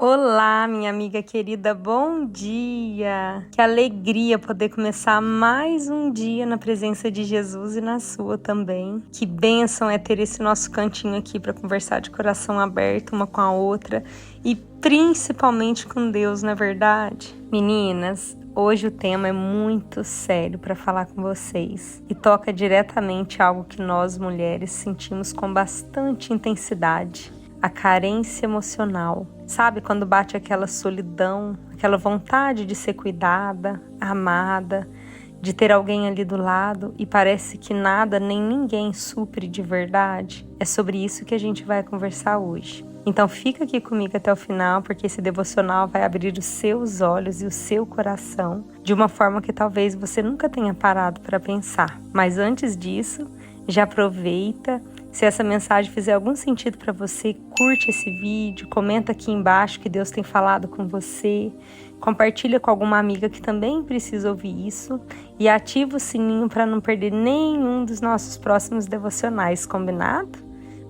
Olá, minha amiga querida, bom dia! Que alegria poder começar mais um dia na presença de Jesus e na sua também. Que bênção é ter esse nosso cantinho aqui para conversar de coração aberto uma com a outra e principalmente com Deus, não é verdade? Meninas, hoje o tema é muito sério para falar com vocês e toca diretamente algo que nós mulheres sentimos com bastante intensidade. A carência emocional. Sabe quando bate aquela solidão, aquela vontade de ser cuidada, amada, de ter alguém ali do lado e parece que nada nem ninguém supre de verdade? É sobre isso que a gente vai conversar hoje. Então fica aqui comigo até o final, porque esse devocional vai abrir os seus olhos e o seu coração de uma forma que talvez você nunca tenha parado para pensar. Mas antes disso, já aproveita. Se essa mensagem fizer algum sentido para você, curte esse vídeo, comenta aqui embaixo que Deus tem falado com você, compartilha com alguma amiga que também precisa ouvir isso e ativa o sininho para não perder nenhum dos nossos próximos devocionais, combinado?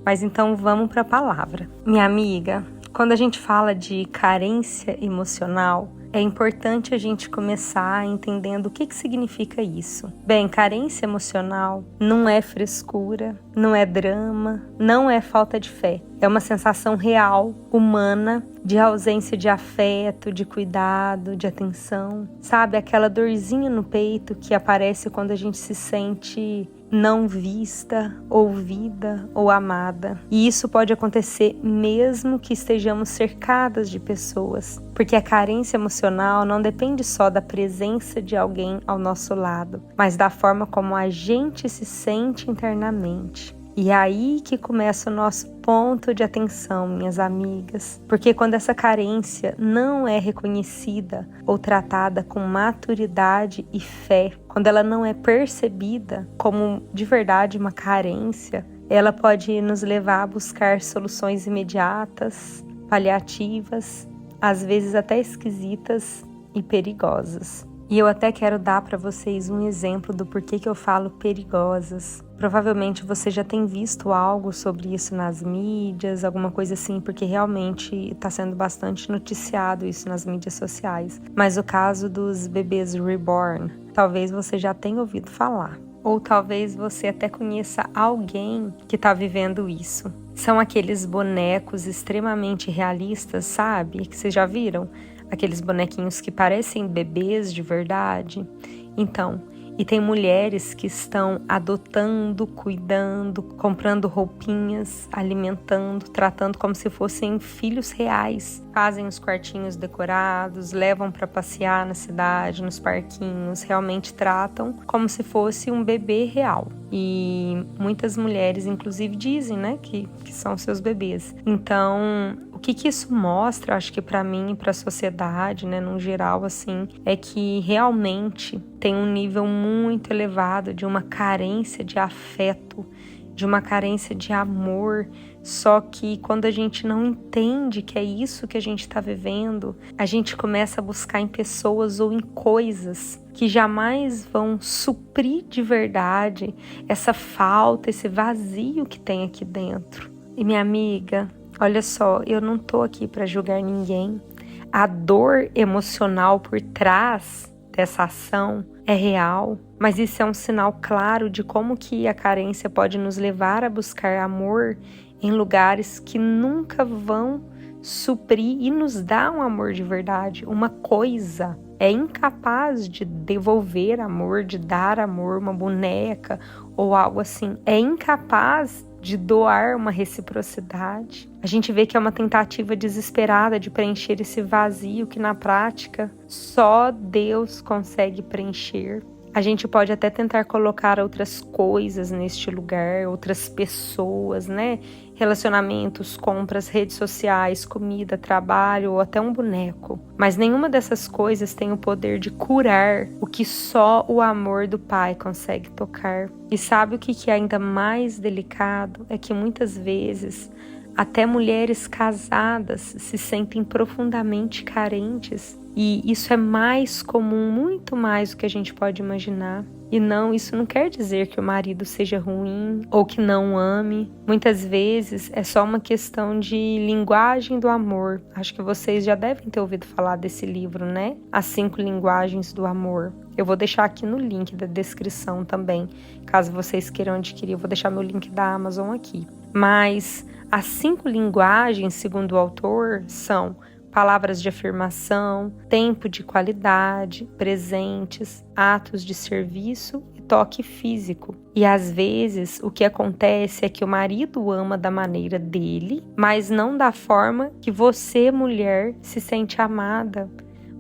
Mas então vamos para a palavra. Minha amiga, quando a gente fala de carência emocional, é importante a gente começar entendendo o que significa isso. Bem, carência emocional não é frescura, não é drama, não é falta de fé. É uma sensação real, humana, de ausência de afeto, de cuidado, de atenção. Sabe, aquela dorzinha no peito que aparece quando a gente se sente não vista, ouvida ou amada. E isso pode acontecer mesmo que estejamos cercadas de pessoas, porque a carência emocional não depende só da presença de alguém ao nosso lado, mas da forma como a gente se sente internamente. E é aí que começa o nosso ponto de atenção, minhas amigas, porque quando essa carência não é reconhecida ou tratada com maturidade e fé, quando ela não é percebida como de verdade uma carência, ela pode nos levar a buscar soluções imediatas, paliativas, às vezes até esquisitas e perigosas. E eu até quero dar para vocês um exemplo do porquê que eu falo perigosas. Provavelmente você já tem visto algo sobre isso nas mídias, alguma coisa assim, porque realmente está sendo bastante noticiado isso nas mídias sociais. Mas o caso dos bebês reborn, talvez você já tenha ouvido falar. Ou talvez você até conheça alguém que está vivendo isso. São aqueles bonecos extremamente realistas, sabe? Que vocês já viram? Aqueles bonequinhos que parecem bebês de verdade. Então, e tem mulheres que estão adotando, cuidando, comprando roupinhas, alimentando, tratando como se fossem filhos reais. Fazem os quartinhos decorados, levam para passear na cidade, nos parquinhos, realmente tratam como se fosse um bebê real. E muitas mulheres, inclusive, dizem, né, que são seus bebês. Então, o que isso mostra, acho que para mim e para a sociedade, né, no geral, assim, é que realmente tem um nível muito elevado de uma carência de afeto, de uma carência de amor. Só que quando a gente não entende que é isso que a gente está vivendo, a gente começa a buscar em pessoas ou em coisas que jamais vão suprir de verdade essa falta, esse vazio que tem aqui dentro. E minha amiga, olha só, eu não tô aqui para julgar ninguém. A dor emocional por trás dessa ação é real, mas isso é um sinal claro de como que a carência pode nos levar a buscar amor em lugares que nunca vão suprir e nos dar um amor de verdade. Uma coisa é incapaz de devolver amor, de dar amor, uma boneca ou algo assim. É incapaz de doar uma reciprocidade. A gente vê que é uma tentativa desesperada de preencher esse vazio que na prática só Deus consegue preencher. A gente pode até tentar colocar outras coisas neste lugar, outras pessoas, né? Relacionamentos, compras, redes sociais, comida, trabalho ou até um boneco. Mas nenhuma dessas coisas tem o poder de curar o que só o amor do Pai consegue tocar. E sabe o que é ainda mais delicado? É que muitas vezes até mulheres casadas se sentem profundamente carentes. E isso é mais comum, muito mais do que a gente pode imaginar. E não, isso não quer dizer que o marido seja ruim ou que não ame. Muitas vezes é só uma questão de linguagem do amor. Acho que vocês já devem ter ouvido falar desse livro, né? As 5 linguagens do amor. Eu vou deixar aqui no link da descrição também, caso vocês queiram adquirir. Eu vou deixar meu link da Amazon aqui. Mas as 5 linguagens, segundo o autor, são palavras de afirmação, tempo de qualidade, presentes, atos de serviço e toque físico. E às vezes o que acontece é que o marido ama da maneira dele, mas não da forma que você, mulher, se sente amada.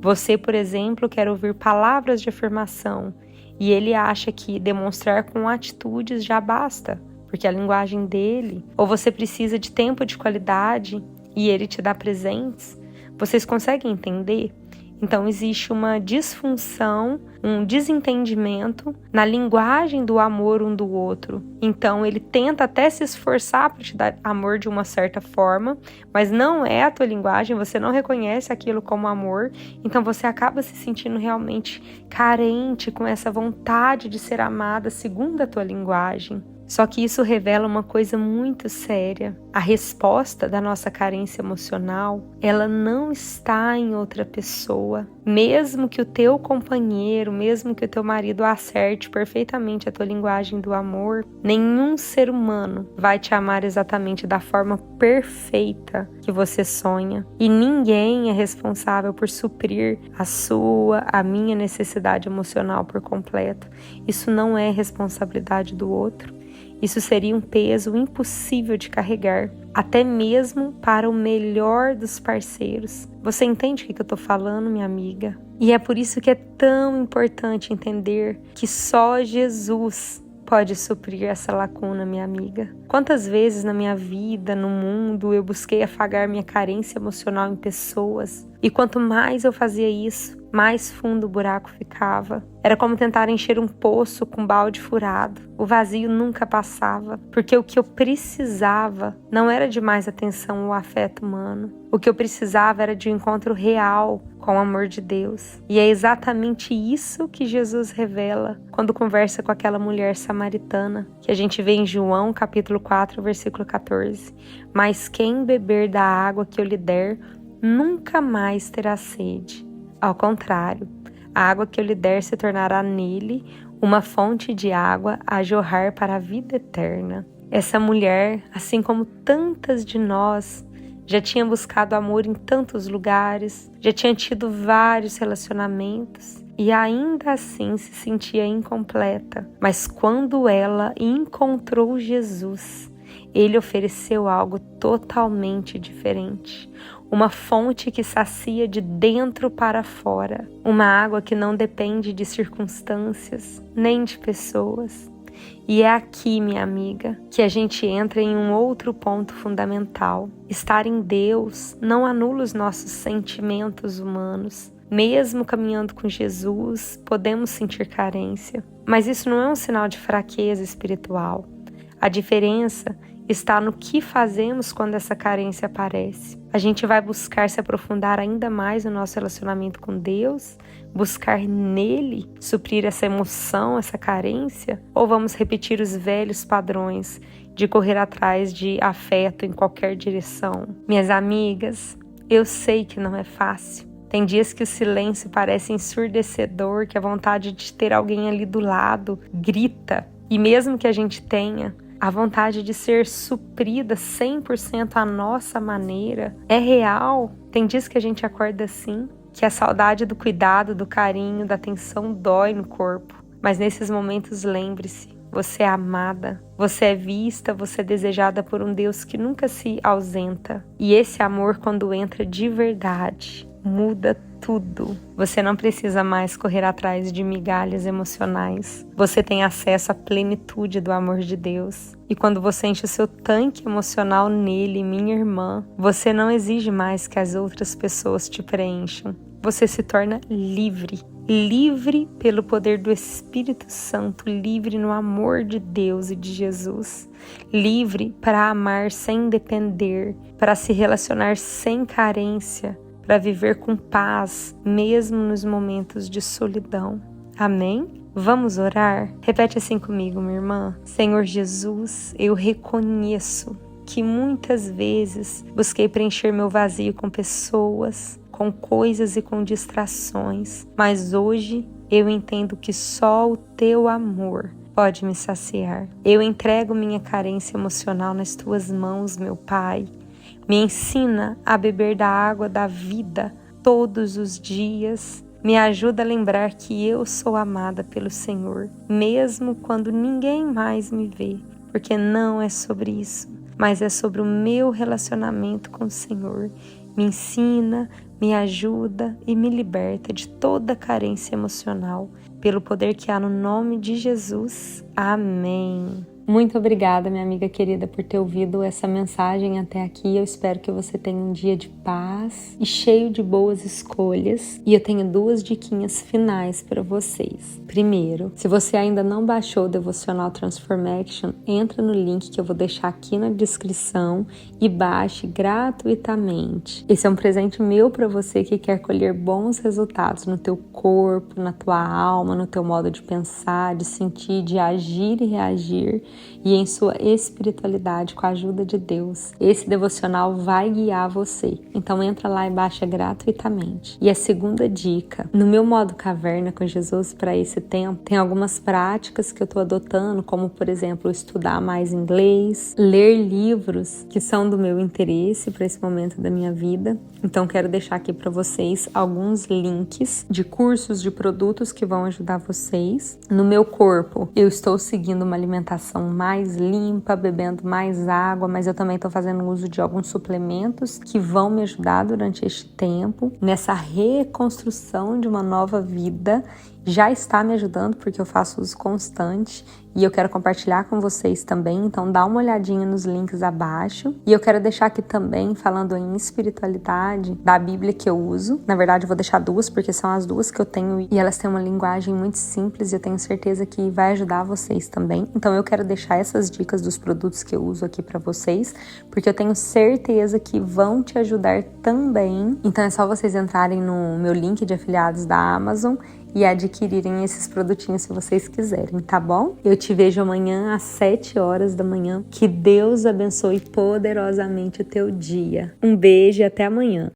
Você, por exemplo, quer ouvir palavras de afirmação e ele acha que demonstrar com atitudes já basta, porque é a linguagem dele. Ou você precisa de tempo de qualidade e ele te dá presentes. Vocês conseguem entender? Então existe uma disfunção, um desentendimento na linguagem do amor um do outro. Então ele tenta até se esforçar para te dar amor de uma certa forma, mas não é a tua linguagem, você não reconhece aquilo como amor, então você acaba se sentindo realmente carente com essa vontade de ser amada segundo a tua linguagem. Só que isso revela uma coisa muito séria. A resposta da nossa carência emocional, ela não está em outra pessoa. Mesmo que o teu companheiro, mesmo que o teu marido acerte perfeitamente a tua linguagem do amor, nenhum ser humano vai te amar exatamente da forma perfeita que você sonha. E ninguém é responsável por suprir a minha necessidade emocional por completo. Isso não é responsabilidade do outro. Isso seria um peso impossível de carregar, até mesmo para o melhor dos parceiros. Você entende o que eu estou falando, minha amiga? E é por isso que é tão importante entender que só Jesus pode suprir essa lacuna, minha amiga. Quantas vezes na minha vida, no mundo, eu busquei afagar minha carência emocional em pessoas, e quanto mais eu fazia isso, mais fundo o buraco ficava. Era como tentar encher um poço com balde furado. O vazio nunca passava, porque o que eu precisava não era de mais atenção ou afeto humano. O que eu precisava era de um encontro real com o amor de Deus. E é exatamente isso que Jesus revela quando conversa com aquela mulher samaritana, que a gente vê em João capítulo 4, versículo 14. Mas quem beber da água que eu lhe der, nunca mais terá sede. Ao contrário, a água que eu lhe der se tornará nele uma fonte de água a jorrar para a vida eterna. Essa mulher, assim como tantas de nós, já tinha buscado amor em tantos lugares, já tinha tido vários relacionamentos e ainda assim se sentia incompleta. Mas quando ela encontrou Jesus, ele ofereceu algo totalmente diferente. Uma fonte que sacia de dentro para fora. Uma água que não depende de circunstâncias, nem de pessoas. E é aqui, minha amiga, que a gente entra em um outro ponto fundamental. Estar em Deus não anula os nossos sentimentos humanos. Mesmo caminhando com Jesus, podemos sentir carência. Mas isso não é um sinal de fraqueza espiritual. A diferença está no que fazemos quando essa carência aparece. A gente vai buscar se aprofundar ainda mais no nosso relacionamento com Deus, buscar nele suprir essa emoção, essa carência, ou vamos repetir os velhos padrões de correr atrás de afeto em qualquer direção? Minhas amigas, eu sei que não é fácil. Tem dias que o silêncio parece ensurdecedor, que a vontade de ter alguém ali do lado grita. E mesmo que a gente tenha, a vontade de ser suprida 100% à nossa maneira é real. Tem dias que a gente acorda assim, que a saudade do cuidado, do carinho, da atenção dói no corpo. Mas nesses momentos lembre-se, você é amada, você é vista, você é desejada por um Deus que nunca se ausenta. E esse amor, quando entra de verdade, muda tudo. Você não precisa mais correr atrás de migalhas emocionais. Você tem acesso à plenitude do amor de Deus. E quando você enche o seu tanque emocional nele, minha irmã, você não exige mais que as outras pessoas te preencham. Você se torna livre. Livre pelo poder do Espírito Santo, livre no amor de Deus e de Jesus. Livre para amar sem depender, para se relacionar sem carência, para viver com paz, mesmo nos momentos de solidão. Amém? Vamos orar? Repete assim comigo, minha irmã. Senhor Jesus, eu reconheço que muitas vezes busquei preencher meu vazio com pessoas, com coisas e com distrações, mas hoje eu entendo que só o teu amor pode me saciar. Eu entrego minha carência emocional nas tuas mãos, meu Pai. Me ensina a beber da água da vida todos os dias. Me ajuda a lembrar que eu sou amada pelo Senhor, mesmo quando ninguém mais me vê, porque não é sobre isso, mas é sobre o meu relacionamento com o Senhor. Me ensina, me ajuda e me liberta de toda carência emocional, pelo poder que há no nome de Jesus. Amém. Muito obrigada, minha amiga querida, por ter ouvido essa mensagem até aqui. Eu espero que você tenha um dia de paz e cheio de boas escolhas. E eu tenho 2 diquinhas finais para vocês. Primeiro, se você ainda não baixou o Devocional Transformation, entra no link que eu vou deixar aqui na descrição e baixe gratuitamente. Esse é um presente meu para você que quer colher bons resultados no teu corpo, na tua alma, no teu modo de pensar, de sentir, de agir e reagir, e em sua espiritualidade com a ajuda de Deus. Esse devocional vai guiar você. Então entra lá e baixa gratuitamente. E a segunda dica, no meu modo caverna com Jesus para esse tempo, tem algumas práticas que eu estou adotando, como por exemplo, estudar mais inglês, ler livros que são do meu interesse para esse momento da minha vida. Então quero deixar aqui para vocês alguns links de cursos, de produtos que vão ajudar vocês. No meu corpo, eu estou seguindo uma alimentação mais limpa, bebendo mais água, mas eu também estou fazendo uso de alguns suplementos que vão me ajudar durante este tempo, nessa reconstrução de uma nova vida. Já está me ajudando porque eu faço uso constante e eu quero compartilhar com vocês também, então dá uma olhadinha nos links abaixo. E eu quero deixar aqui também, falando em espiritualidade, da Bíblia que eu uso. Na verdade eu vou deixar 2 porque são as 2 que eu tenho e elas têm uma linguagem muito simples e eu tenho certeza que vai ajudar vocês também. Então eu quero deixar essas dicas dos produtos que eu uso aqui para vocês, porque eu tenho certeza que vão te ajudar também. Então é só vocês entrarem no meu link de afiliados da Amazon e adquirirem esses produtinhos se vocês quiserem, tá bom? Eu te vejo amanhã às 7 horas da manhã. Que Deus abençoe poderosamente o teu dia. Um beijo e até amanhã.